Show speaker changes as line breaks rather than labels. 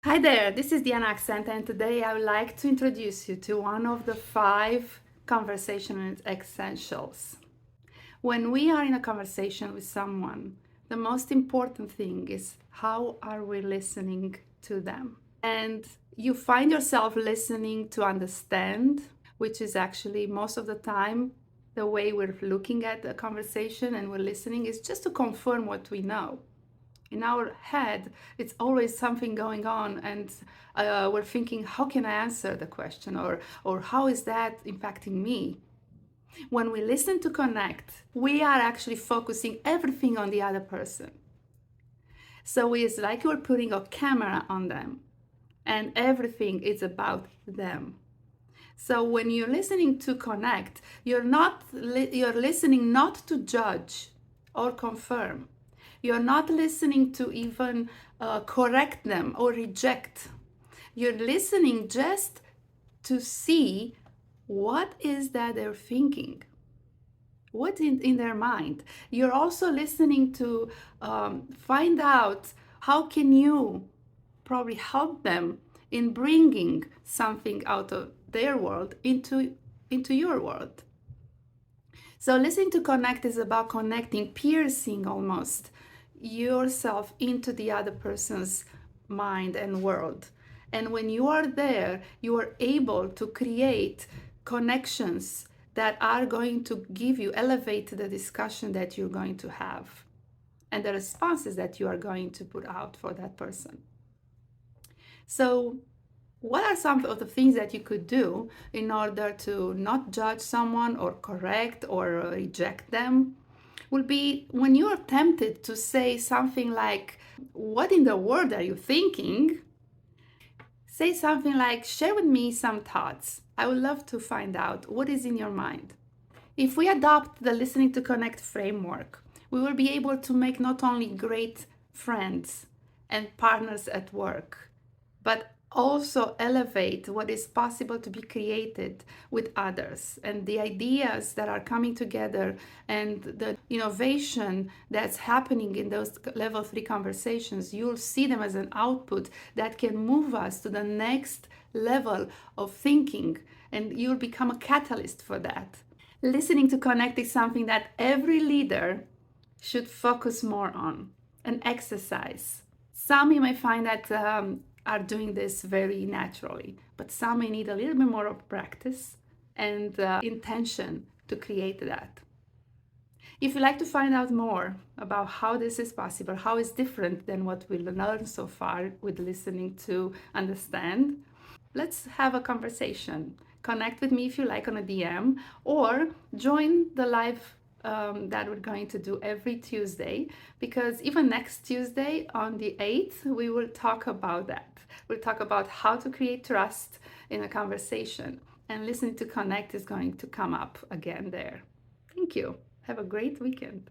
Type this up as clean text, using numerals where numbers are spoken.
Hi there, this is Diana Accent, and today I would like to introduce you to one of the 5 conversation essentials. When we are in a conversation with someone, the most important thing is how are we listening to them? And you find yourself listening to understand, which is actually most of the time the way we're looking at the conversation and we're listening is just to confirm what we know. In our head, it's always something going on, and we're thinking, how can I answer the question, or how is that impacting me? When we listen to connect, we are actually focusing everything on the other person. So it's like you're putting a camera on them, and everything is about them. So when you're listening to connect, you're listening not to judge or confirm. You're not listening to even correct them or reject. You're listening just to see what is that they're thinking, what's in their mind. You're also listening to find out how can you probably help them in bringing something out of their world into your world. So listening to connect is about connecting, piercing almost yourself into the other person's mind and world. And when you are there, you are able to create connections that are going to give you, elevate the discussion that you're going to have and the responses that you are going to put out for that person. So what are some of the things that you could do in order to not judge someone or correct or reject them? Will be when you are tempted to say something like, what in the world are you thinking? Say something like, share with me some thoughts. I would love to find out what is in your mind. If we adopt the listening to connect framework, we will be able to make not only great friends and partners at work, but also elevate what is possible to be created with others and the ideas that are coming together and the innovation that's happening in those level 3 conversations. You'll see them as an output that can move us to the next level of thinking, and you'll become a catalyst for that. Listening to connect is something that every leader should focus more on and exercise. Some you may find that are doing this very naturally, but some may need a little bit more of practice and intention to create that. If you'd like to find out more about how this is possible, how it's different than what we learned so far with listening to understand, let's have a conversation. Connect with me if you like on a DM, or join the live that we're going to do every Tuesday, because even next Tuesday on the 8th, we will talk about that. We'll talk about how to create trust in a conversation, and listening to connect is going to come up again there. Thank you. Have a great weekend.